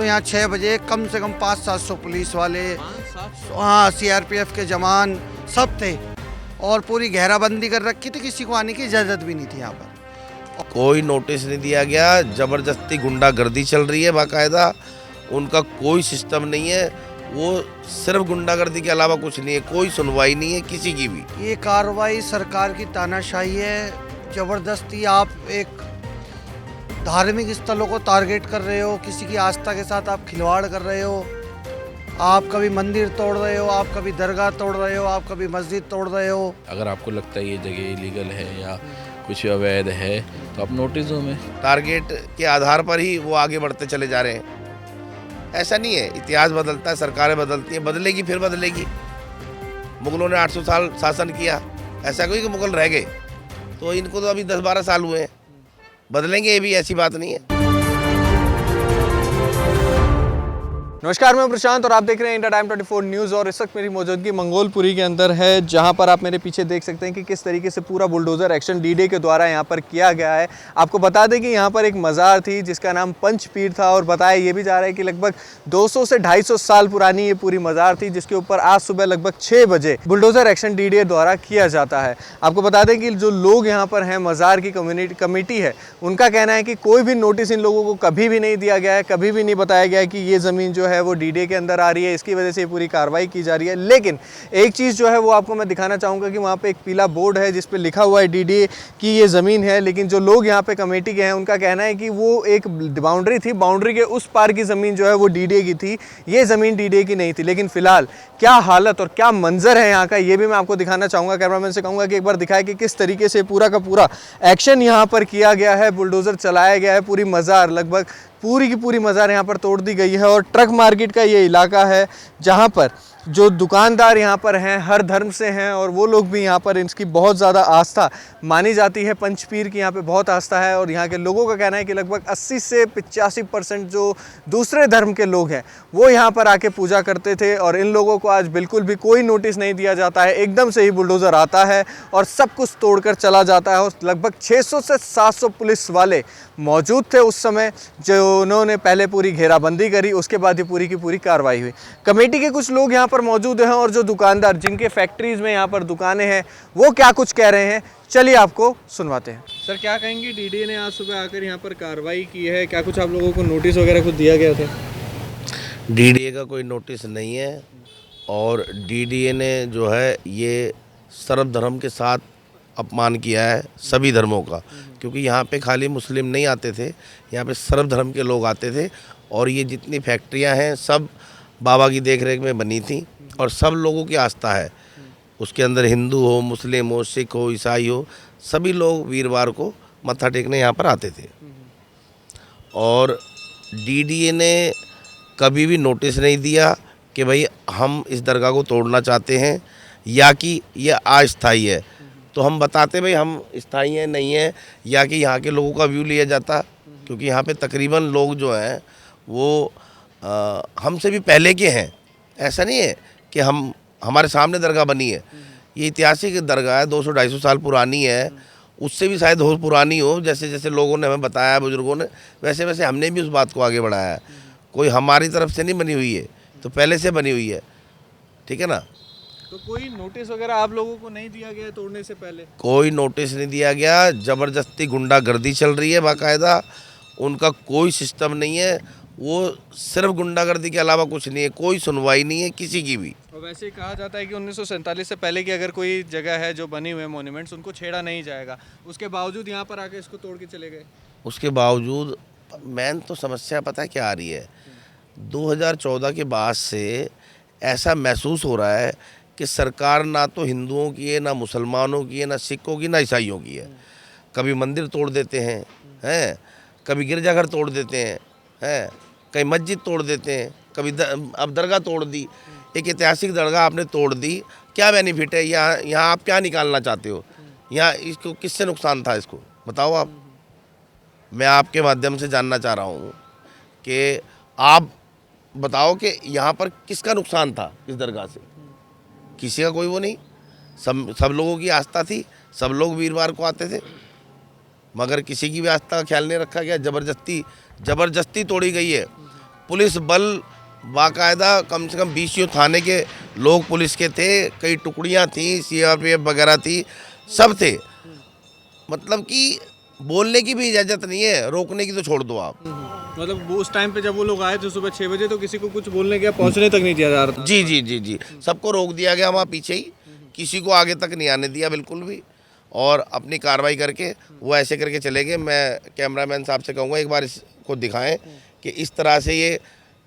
तो यहाँ 6 बजे कम से कम 500-700 पुलिस वाले, हाँ CRPF के जवान सब थे और पूरी घेराबंदी कर रखी थी, किसी को आने की इजाज़त भी नहीं थी यहाँ पर। कोई नोटिस नहीं दिया गया, ज़बरदस्ती गुंडागर्दी चल रही है बाकायदा, उनका कोई सिस्टम नहीं है, वो सिर्फ गुंडागर्दी के अलावा कुछ नहीं है, कोई सुनवाई नहीं है किसी की भी। ये कार्रवाई सरकार की तानाशाही है, ज़बरदस्ती आप एक धार्मिक स्थलों को टारगेट कर रहे हो, किसी की आस्था के साथ आप खिलवाड़ कर रहे हो, आप कभी मंदिर तोड़ रहे हो, आप कभी दरगाह तोड़ रहे हो, आप कभी मस्जिद तोड़ रहे हो। अगर आपको लगता है ये जगह इलीगल है या कुछ अवैध है तो आप नोटिस दो हमें। टारगेट के आधार पर ही वो आगे बढ़ते चले जा रहे हैं। ऐसा नहीं है, इतिहास बदलता है, सरकारें बदलती हैं, बदलेगी फिर बदलेगी। मुगलों ने 800 साल शासन किया, ऐसा कोई कि मुगल रह गए, तो इनको तो अभी 10-12 साल हुए हैं, बदलेंगे ये भी, ऐसी बात नहीं है। नमस्कार, मैं प्रशांत और आप देख रहे हैं इंडिया टाइम 24 न्यूज़। और इस वक्त मेरी मौजूदगी मंगोलपुरी के अंदर है, जहां पर आप मेरे पीछे देख सकते हैं कि किस तरीके से पूरा बुलडोज़र एक्शन D-Day के द्वारा यहां पर किया गया है। आपको बता दें कि यहां पर एक मज़ार थी जिसका नाम पंचपीर था और बताया ये भी जा रहा है कि लगभग 200 से 250 साल पुरानी ये पूरी मज़ार थी, जिसके ऊपर आज सुबह लगभग 6 बजे बुलडोज़र एक्शन D-Day द्वारा किया जाता है। आपको बता दें कि जो लोग यहाँ पर हैं, मज़ार की कमेटी है, उनका कहना है कि कोई भी नोटिस इन लोगों को कभी भी नहीं दिया गया है, कभी भी नहीं बताया गया है कि ये ज़मीन जो है वो D-Day के अंदर आ रही है, इसकी वजह से ये पूरी कार्रवाई की जा रही है। लेकिन एक चीज़ जो है वो आपको मैं दिखाना चाहूँगा कि वहाँ पे एक पीला बोर्ड है जिस पे लिखा हुआ है D-Day की ये ज़मीन है, लेकिन जो लोग यहाँ पे कमेटी के हैं उनका कहना है कि वो एक बाउंड्री थी, बाउंड्री के उस पार की ज़मीन जो है वो D-Day की थी, ये ज़मीन D-Day की नहीं थी। लेकिन फिलहाल क्या हालत और क्या मंजर है यहाँ का, ये भी मैं आपको दिखाना चाहूँगा। कैमरामैन से कहूँगा कि एक बार दिखाए कि किस तरीके से पूरा का पूरा एक्शन यहाँ पर किया गया है, बुलडोज़र चलाया गया है, पूरी मज़ार लगभग पूरी की पूरी मज़ार यहाँ पर तोड़ दी गई है। और ट्रक मार्केट का ये इलाका है जहाँ पर जो दुकानदार यहाँ पर हैं हर धर्म से हैं और वो लोग भी यहाँ पर इसकी बहुत ज़्यादा आस्था मानी जाती है। पंचपीर की यहाँ पे बहुत आस्था है और यहाँ के लोगों का कहना है कि लगभग 80 से 85% जो दूसरे धर्म के लोग हैं वो यहाँ पर आके पूजा करते थे और इन लोगों को आज बिल्कुल भी कोई नोटिस नहीं दिया जाता है। एकदम से ही बुलडोज़र आता है और सब कुछ तोड़कर चला जाता है। और लगभग 600 से 700 पुलिस वाले मौजूद थे उस समय, जो उन्होंने पहले पूरी घेराबंदी करी, उसके बाद ही पूरी की पूरी कार्रवाई हुई। कमेटी के कुछ लोग यहाँ पर मौजूद हैं और जो दुकानदार जिनके फैक्ट्रीज में यहाँ पर दुकानें हैं वो क्या कुछ कह रहे हैं, चलिए आपको सुनवाते हैं। सर, क्या कहेंगे, D-Day ने आज सुबह आकर यहाँ पर कार्रवाई की है, क्या कुछ आप लोगों को नोटिस वगैरह कुछ दिया गया था? D-Day का कोई नोटिस नहीं है और D-Day ने जो है ये सर्वधर्म के साथ अपमान किया है, सभी धर्मों का, क्योंकि यहाँ पे खाली मुस्लिम नहीं आते थे, यहाँ पे सर्वधर्म के लोग आते थे और ये जितनी फैक्ट्रियाँ हैं सब बाबा की देखरेख में बनी थी और सब लोगों की आस्था है उसके अंदर, हिंदू हो, मुस्लिम हो, सिख हो, ईसाई हो, सभी लोग वीरवार को मत्था टेकने यहाँ पर आते थे। और D-Day ने कभी भी नोटिस नहीं दिया कि भाई हम इस दरगाह को तोड़ना चाहते हैं या कि यह अस्थायी है, तो हम बताते भाई हम स्थायी हैं नहीं है, या कि यहाँ के लोगों का व्यू लिया जाता, क्योंकि यहाँ पे तकरीबन लोग जो हैं वो हमसे भी पहले के हैं। ऐसा नहीं है कि हमारे सामने दरगाह बनी है, ये ऐतिहासिक दरगाह है, 200-250 साल पुरानी है, उससे भी शायद और पुरानी हो। जैसे जैसे लोगों ने हमें बताया, बुजुर्गों ने, वैसे वैसे हमने भी उस बात को आगे बढ़ाया है। कोई हमारी तरफ से नहीं बनी हुई है, तो पहले से बनी हुई है, ठीक है ना। तो कोई नोटिस वगैरह आप लोगों को नहीं दिया गया तोड़ने से पहले? कोई नोटिस नहीं दिया गया, ज़बरदस्ती गुंडागर्दी चल रही है बाकायदा, उनका कोई सिस्टम नहीं है, वो सिर्फ गुंडागर्दी के अलावा कुछ नहीं है, कोई सुनवाई नहीं है किसी की भी। और वैसे ही कहा जाता है कि 1947 से पहले की अगर कोई जगह है जो बनी हुई है मोन्यूमेंट्स, उनको छेड़ा नहीं जाएगा, उसके बावजूद यहाँ पर आके इसको तोड़ के चले गए। उसके बावजूद मेन तो समस्या पता है क्या आ रही है, 2014 के बाद से ऐसा महसूस हो रहा है कि सरकार ना तो हिंदुओं की है, ना मुसलमानों की है, ना सिखों की, ना ईसाइयों की है। कभी मंदिर तोड़ देते हैं, कभी गिरजाघर तोड़ देते हैं, कहीं मस्जिद तोड़ देते हैं, कभी अब दरगाह तोड़ दी, एक ऐतिहासिक दरगाह आपने तोड़ दी, क्या बेनिफिट है यहाँ आप क्या निकालना चाहते हो, यहाँ इसको किससे नुकसान था, इसको बताओ आप। मैं आपके माध्यम से जानना चाह रहा हूँ कि आप बताओ कि यहाँ पर किसका नुकसान था इस दरगाह से। किसी का कोई वो नहीं, सब लोगों की आस्था थी, सब लोग वीरवार को आते थे, मगर किसी की भी आस्था का ख्याल नहीं रखा गया। ज़बरदस्ती तोड़ी गई है। पुलिस बल बाकायदा कम से कम 20 थाने के लोग पुलिस के थे, कई टुकड़ियां थी, सीआरपीएफ वगैरह थी, सब थे। मतलब कि बोलने की भी इजाज़त नहीं है, रोकने की तो छोड़ दो आप। मतलब वो उस टाइम पे जब वो लोग आए थे सुबह 6 बजे तो किसी को कुछ बोलने का पहुंचने तक नहीं दिया जा रहा था। जी जी जी जी, सबको रोक दिया गया वहाँ पीछे ही, किसी को आगे तक नहीं आने दिया बिल्कुल भी। और अपनी कार्रवाई करके वो ऐसे करके चले गए। मैं कैमरामैन साहब से कहूँगा एक बार इसको दिखाएं कि इस तरह से ये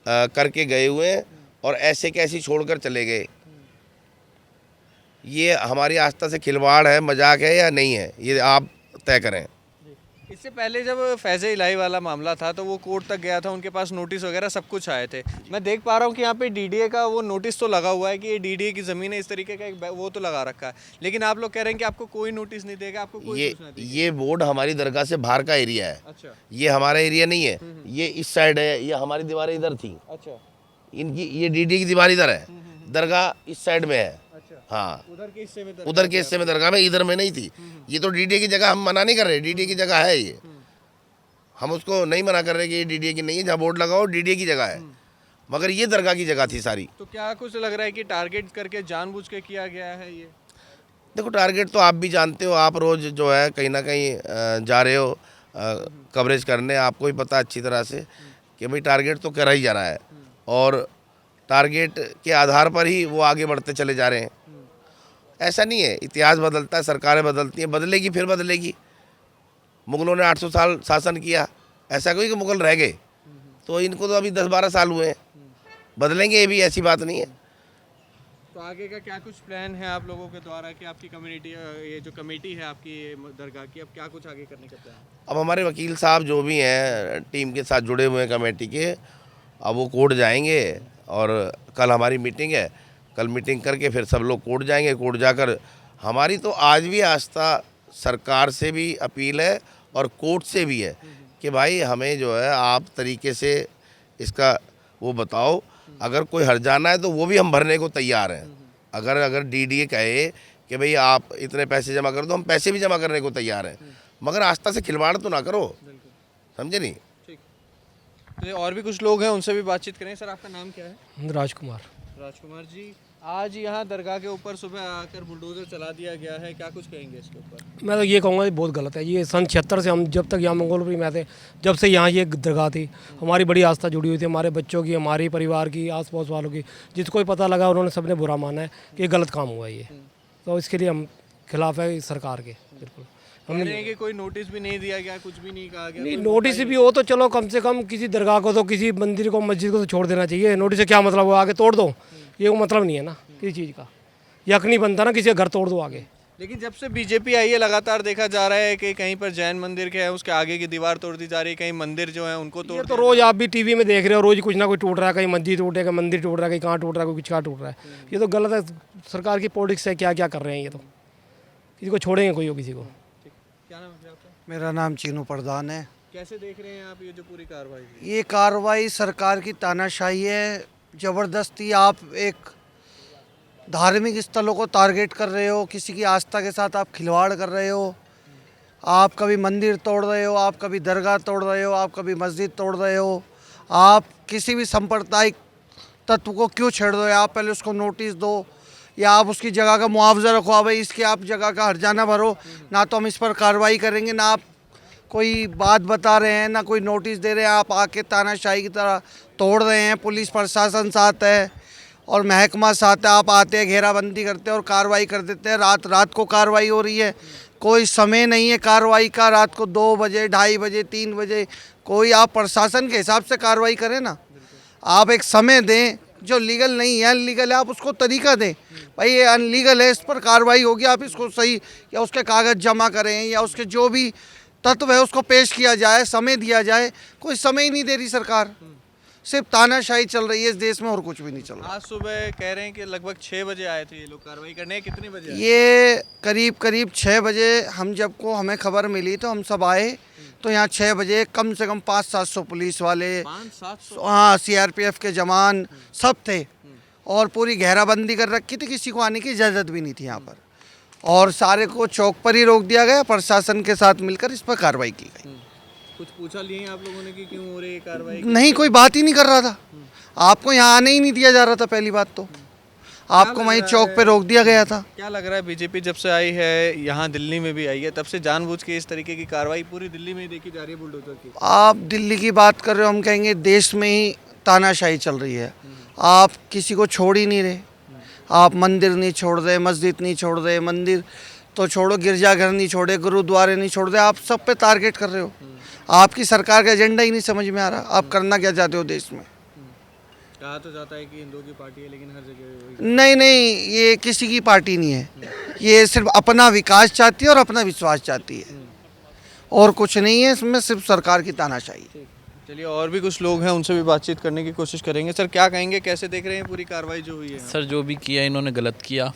करके गए हुए हैं और ऐसे कैसे छोड़कर चले गए। ये हमारी आस्था से खिलवाड़ है, मजाक है या नहीं है, ये आप तय करें। इससे पहले जब फैज़े इलाही वाला मामला था तो वो कोर्ट तक गया था, उनके पास नोटिस वगैरह सब कुछ आए थे। मैं देख पा रहा हूँ कि यहाँ पे डीडीए का वो नोटिस तो लगा हुआ है कि ये डीडीए की ज़मीन है, इस तरीके का एक वो तो लगा रखा है, लेकिन आप लोग कह रहे हैं कि आपको कोई नोटिस नहीं देगा, आपको कोई सूचना नहीं देगा। ये बोर्ड हमारी दरगाह से बाहर का एरिया है। अच्छा ये हमारा एरिया नहीं है, ये इस साइड है, ये हमारी दीवारें इधर थी, अच्छा इनकी ये डीडी की दीवार इधर है, दरगाह इस साइड में है। अच्छा हाँ, उधर के हिस्से में उधर के हिस्से में दरगाह में, इधर में नहीं थी। ये तो डीडी की जगह, हम मना नहीं कर रहे, डीडी की जगह है ये, हम उसको नहीं मना कर रहे कि ये डीडी की नहीं है, जहाँ बोर्ड लगाओ डीडी की जगह है, मगर ये दरगाह की जगह थी सारी। तो क्या कुछ लग रहा है कि टारगेट करके जानबूझ के किया गया है ये? देखो टारगेट तो आप भी जानते हो, आप रोज़ जो है कहीं ना कहीं जा रहे हो कवरेज करने, आपको ही पता अच्छी तरह से कि भाई टारगेट तो करा ही जा रहा है और टारगेट के आधार पर ही वो आगे बढ़ते चले जा रहे हैं। ऐसा नहीं है, इतिहास बदलता है, सरकारें बदलती हैं, बदलेगी फिर बदलेगी। मुगलों ने 800 साल शासन किया, ऐसा कोई कि मुगल रह गए, तो इनको तो अभी 10-12 साल हुए हैं, बदलेंगे ये भी, ऐसी बात नहीं है। तो आगे का क्या कुछ प्लान है आप लोगों के द्वारा कि आपकी कम्युनिटी, ये जो कमेटी है आपकी दरगाह की, अब क्या कुछ आगे करने का प्लान है? अब हमारे वकील साहब जो भी हैं टीम के साथ जुड़े हुए हैं कमेटी के, अब वो कोर्ट जाएंगे और कल हमारी मीटिंग है, कल मीटिंग करके फिर सब लोग कोर्ट जाएंगे। कोर्ट जाकर हमारी तो आज भी आस्था सरकार से भी अपील है और कोर्ट से भी है कि भाई हमें जो है आप तरीके से इसका वो बताओ, अगर कोई हर्जाना है तो वो भी हम भरने को तैयार हैं। अगर डीडीए कहे कि भाई आप इतने पैसे जमा कर दो, हम पैसे भी जमा करने को तैयार हैं, मगर आस्था से खिलवाड़ तो ना करो, समझे नहीं। ठीक, तो और भी कुछ लोग हैं, उनसे भी बातचीत करें। सर आपका नाम क्या है? राजकुमार। राजकुमार जी, आज यहाँ दरगाह के ऊपर सुबह आकर बुलडोजर चला दिया गया है, क्या कुछ कहेंगे इसके ऊपर? मैं तो ये कहूँगा बहुत गलत है। ये सन 76 से हम जब तक यहाँ मंगोलपुरी में थे, जब से यहाँ ये दरगाह थी, हमारी बड़ी आस्था जुड़ी हुई थी, हमारे बच्चों की, हमारे परिवार की, आस पास वालों की, जिसको ही पता लगा उन्होंने सबने बुरा माना है कि ये गलत काम हुआ है ये, तो इसके लिए हम खिलाफ है सरकार के। बिल्कुल कह रहे हैं कि कोई नोटिस भी नहीं दिया गया, कुछ भी नहीं कहा गया। नहीं, नोटिस भी हो तो चलो, कम से कम किसी दरगाह को तो, किसी मंदिर को, मस्जिद को तो छोड़ देना चाहिए। नोटिस से क्या मतलब, वो आगे तोड़ दो, ये वो मतलब नहीं है ना किसी चीज़ का। यक नहीं बनता ना किसी का घर तोड़ दो आगे। लेकिन जब से बीजेपी आई है लगातार देखा जा रहा है कि कहीं पर जैन मंदिर के है उसके आगे की दीवार तोड़ दी जा रही है, कहीं मंदिर जो है उनको तोड़ ये तो रोज़ आप भी टीवी में देख रहे हो, रोज़ कुछ ना कुछ टूट रहा है, कहीं मस्जिद टूटेगा, मंदिर टूट रहा है, कहीं कहाँ टूट रहा है, कोई कुछ कहाँ टूट रहा है। ये तो गलत है, सरकार की पॉलिटिक्स है, क्या क्या कर रहे हैं ये तो। किसी को छोड़ेंगे कोई हो किसी को। क्या नाम है आपका? मेरा नाम चीनू प्रधान है। कैसे देख रहे हैं आप ये जो पूरी कार्रवाई? ये कार्रवाई सरकार की तानाशाही है, ज़बरदस्ती आप एक धार्मिक स्थलों को टारगेट कर रहे हो, किसी की आस्था के साथ आप खिलवाड़ कर रहे हो। आप कभी मंदिर तोड़ रहे हो, आप कभी दरगाह तोड़ रहे हो, आप कभी मस्जिद तोड़ रहे हो। आप किसी भी सांप्रदायिक तत्व को क्यों छेड़ रहे हो? आप पहले उसको नोटिस दो या आप उसकी जगह का मुआवजा रखो, हाँ भाई इसकी आप जगह का हर्जाना भरो, ना तो हम इस पर कार्रवाई करेंगे, ना आप कोई बात बता रहे हैं, ना कोई नोटिस दे रहे हैं। आप आके तानाशाही की तरह तोड़ रहे हैं। पुलिस प्रशासन साथ है और महकमा साथ है, आप आते हैं, घेराबंदी करते हैं और कार्रवाई कर देते हैं। रात रात को कार्रवाई हो रही है, कोई समय नहीं है कार्रवाई का। रात को 2 बजे, 2:30 बजे, 3 बजे कोई आप प्रशासन के हिसाब से कार्रवाई करें ना। आप एक समय दें, जो लीगल नहीं है, अनलीगल है, आप उसको तरीका दें। भाई ये अनलीगल है, इस पर कार्रवाई होगी, आप इसको सही या उसके कागज़ जमा करें या उसके जो भी तत्व है उसको पेश किया जाए, समय दिया जाए। कोई समय ही नहीं दे रही सरकार, सिर्फ तानाशाही चल रही है इस देश में और कुछ भी नहीं चल रहा। आज सुबह कह रहे हैं कि लगभग 6 बजे आए थे ये लोग कार्रवाई करने, कितने बजे आए? ये करीब 6 बजे हम जब को हमें खबर मिली तो हम सब आए, तो यहाँ 6 बजे कम से कम 500-700 पुलिस वाले, 500-700? हाँ सीआरपीएफ के जवान सब थे और पूरी घेराबंदी कर रखी थी, किसी को आने की इजाज़त भी नहीं थी यहाँ पर और सारे को चौक पर ही रोक दिया गया। प्रशासन के साथ मिलकर इस पर कार्रवाई की गई। कुछ पूछा लिए आप लोगों ने कि क्यों हो रही है कार्रवाई? नहीं, कोई बात ही नहीं कर रहा था। आपको यहाँ आने ही नहीं दिया जा रहा था। पहली बात तो आपको वहीं चौक पे रोक दिया गया था। क्या लग रहा है बीजेपी जब से आई है, यहाँ दिल्ली में भी आई है, तब से जानबूझ के इस तरीके की कार्रवाई पूरी दिल्ली में ही देखी जा रही है बुलडोजर की? आप दिल्ली की बात कर रहे हो, हम कहेंगे देश में ही तानाशाही चल रही है। आप किसी को छोड़ ही नहीं रहे। आप मंदिर नहीं छोड़ रहे, मस्जिद नहीं छोड़ रहे, मंदिर तो छोड़ो, गिरजाघर नहीं छोड़े, गुरुद्वारे नहीं छोड़ रहे, आप सब पे टारगेट कर रहे हो। आपकी सरकार का एजेंडा ही नहीं समझ में आ रहा। आप करना क्या चाहते हो देश में? कहा तो जाता है कि हिंदुओं की पार्टी है, लेकिन हर जगह नहीं नहीं, ये किसी की पार्टी नहीं है। ये सिर्फ अपना विकास चाहती है और अपना विश्वास चाहती है, और कुछ नहीं है इसमें, सिर्फ सरकार की तानाशाही है। चलिए, और भी कुछ लोग हैं, उनसे भी बातचीत करने की कोशिश करेंगे। सर, क्या कहेंगे, कैसे देख रहे हैं पूरी कार्रवाई जो हुई है? सर जो भी किया इन्होंने गलत किया।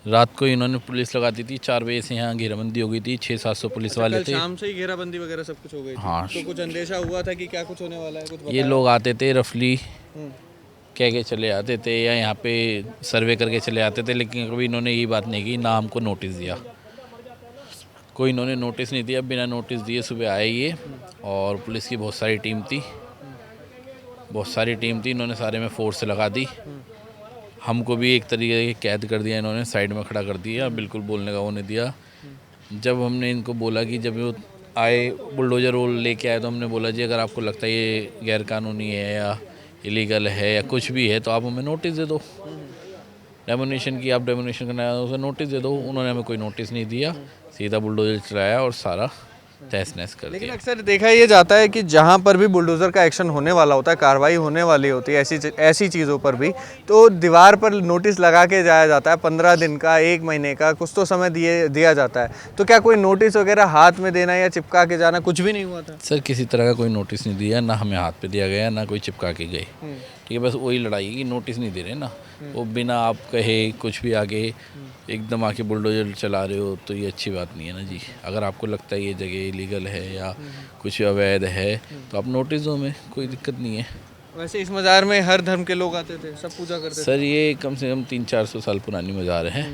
रात को इन्होंने पुलिस लगा दी थी, 4 बजे से यहाँ घेराबंदी हो गई थी, 600-700 पुलिस वाले कल थे। शाम से ही घेराबंदी वगैरह सब कुछ हो गई थी। हाँ। तो कुछ अंदेशा हुआ था कि क्या कुछ होने वाला है? कुछ ये बताया? लोग आते थे रफली कह के चले आते थे, या यहाँ पे सर्वे करके चले आते थे, लेकिन कभी इन्होंने यही बात नहीं की, ना हमको नोटिस दिया। कोई इन्होंने नोटिस नहीं दिया, बिना नोटिस दिए सुबह आए ये, और पुलिस की बहुत सारी टीम थी, इन्होंने सारे में फोर्स लगा दी। हमको भी एक तरीके की कैद कर दिया इन्होंने, साइड में खड़ा कर दिया, बिल्कुल बोलने का वो नहीं दिया। जब हमने इनको बोला कि जब वो आए बुलडोजर रोल लेके आए, तो हमने बोला जी अगर आपको लगता है ये गैरकानूनी है या इलीगल है या कुछ भी है तो आप हमें नोटिस दे दो। डेमोनेशन की, आप डेमोनेशन करना है उसे नोटिस दे दो। उन्होंने हमें कोई नोटिस नहीं दिया, सीधा बुलडोजर चलाया और सारा तहस नहस कर लेकिन दिया। अक्सर देखा ये जाता है कि जहाँ पर भी बुलडोज़र का एक्शन होने वाला होता है, कार्रवाई होने वाली होती है ऐसी चीज़ों पर भी, तो दीवार पर नोटिस लगा के जाया जाता है। 15 दिन का, 1 महीने का, कुछ तो समय दिया जाता है। तो क्या कोई नोटिस वगैरह हाथ में देना या चिपका के जाना कुछ भी नहीं हुआ था? सर किसी तरह का कोई नोटिस नहीं दिया, ना हमें हाथ पे दिया गया, ना कोई चिपका के गए। ठीक है, बस वही लड़ाई है कि नोटिस नहीं दे रहे ना, वो बिना आप कहे कुछ भी आगे एकदम आके बुलडोजर चला रहे हो, तो ये अच्छी बात नहीं है ना जी। अगर आपको लगता है ये जगह इलीगल है या कुछ अवैध है तो आप नोटिस दो, में कोई दिक्कत नहीं है। वैसे इस मज़ार में हर धर्म के लोग आते थे, सब पूजा करते थे? सर ये कम से कम 300-400 साल पुरानी मज़ार है,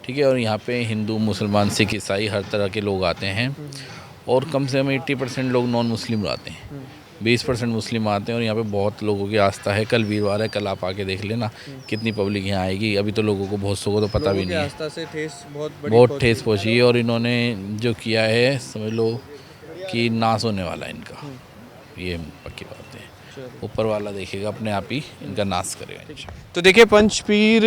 ठीक है, और यहाँ पे हिंदू, मुसलमान, सिख, ईसाई हर तरह के लोग आते हैं, और कम से कम 80% लोग नॉन मुस्लिम आते हैं, 20% मुस्लिम आते हैं, और यहाँ पे बहुत लोगों की आस्था है। कल वीरवार है, कल आप आके देख लेना कितनी पब्लिक यहाँ आएगी। अभी तो लोगों को बहुत सौ को तो पता भी नहीं है, आस्था से ठेस बहुत ठेस पहुँची है, और इन्होंने जो किया है समझ लो कि नाश होने वाला है इनका, ये पक्की बात है। ऊपर वाला देखेगा अपने आप ही इनका नाश करेगा। तो देखिए, पंचपीर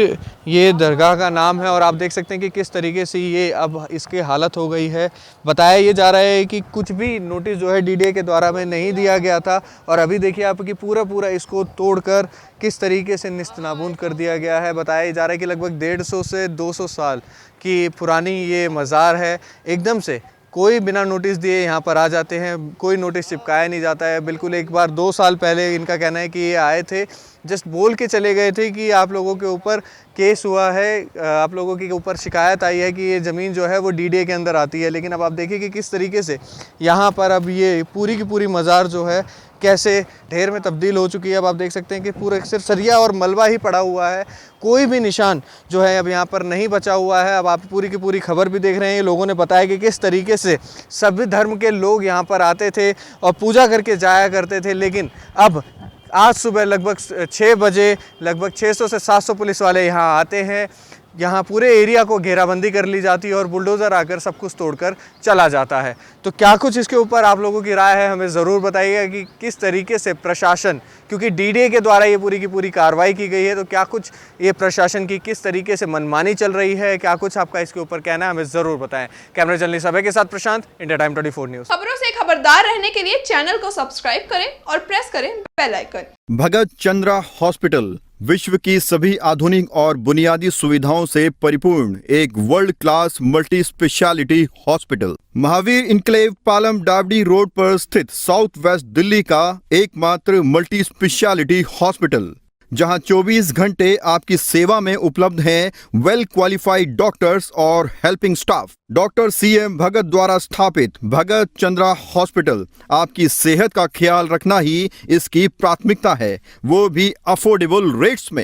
ये दरगाह का नाम है, और आप देख सकते हैं कि किस तरीके से ये अब इसकी हालत हो गई है। बताया ये जा रहा है कि कुछ भी नोटिस जो है डीडीए के द्वारा में नहीं दिया गया था, और अभी देखिए आप कि पूरा इसको तोड़कर किस तरीके से निस्तनाबूद कर दिया गया है। बताया जा रहा है कि लगभग 150 से 200 साल की पुरानी ये मज़ार है। एकदम से कोई बिना नोटिस दिए यहाँ पर आ जाते हैं, कोई नोटिस चिपकाया नहीं जाता है। बिल्कुल एक बार 2 साल पहले इनका कहना है कि ये आए थे, जस्ट बोल के चले गए थे कि आप लोगों के ऊपर केस हुआ है, आप लोगों के ऊपर शिकायत आई है कि ये ज़मीन जो है वो डीडीए के अंदर आती है। लेकिन अब आप देखिए कि किस तरीके से यहाँ पर अब ये पूरी की पूरी मज़ार जो है कैसे ढेर में तब्दील हो चुकी है। अब आप देख सकते हैं कि पूरा सिर्फ सरिया और मलबा ही पड़ा हुआ है, कोई भी निशान जो है अब यहाँ पर नहीं बचा हुआ है। अब आप पूरी की पूरी खबर भी देख रहे हैं। ये लोगों ने बताया कि किस तरीके से सभी धर्म के लोग यहाँ पर आते थे और पूजा करके जाया करते थे, लेकिन अब आज सुबह लगभग 6 बजे लगभग 600 से 700 पुलिस वाले यहाँ आते हैं। यहाँ पूरे एरिया को घेराबंदी कर ली जाती है और बुलडोज़र आकर सब कुछ तोड़कर चला जाता है। तो क्या कुछ इसके ऊपर आप लोगों की राय है, हमें ज़रूर बताइएगा कि किस तरीके से प्रशासन, क्योंकि डीडीए के द्वारा ये पूरी की पूरी कार्रवाई की गई है, तो क्या कुछ ये प्रशासन की किस तरीके से मनमानी चल रही है, क्या कुछ आपका इसके ऊपर कहना है, हमें ज़रूर बताएं। कैमरा जर्नलिस्ट अभय के साथ प्रशांत, इंडिया टाइम 24 न्यूज़। खबरों से खबरदार रहने के लिए चैनल को सब्सक्राइब करें और प्रेस करें बेल आइकन। भगत चंद्रा हॉस्पिटल विश्व की सभी आधुनिक और बुनियादी सुविधाओं से परिपूर्ण एक world class multi speciality hospital, Mahavir enclave Palam Dabri road पर स्थित साउथ वेस्ट दिल्ली का एकमात्र मल्टी स्पेशलिटी हॉस्पिटल, जहां 24 घंटे आपकी सेवा में उपलब्ध हैं वेल क्वालिफाइड डॉक्टर्स और हेल्पिंग स्टाफ। डॉक्टर CM भगत द्वारा स्थापित भगत चंद्रा हॉस्पिटल आपकी सेहत का ख्याल रखना ही इसकी प्राथमिकता है, वो भी अफोर्डेबल रेट्स में।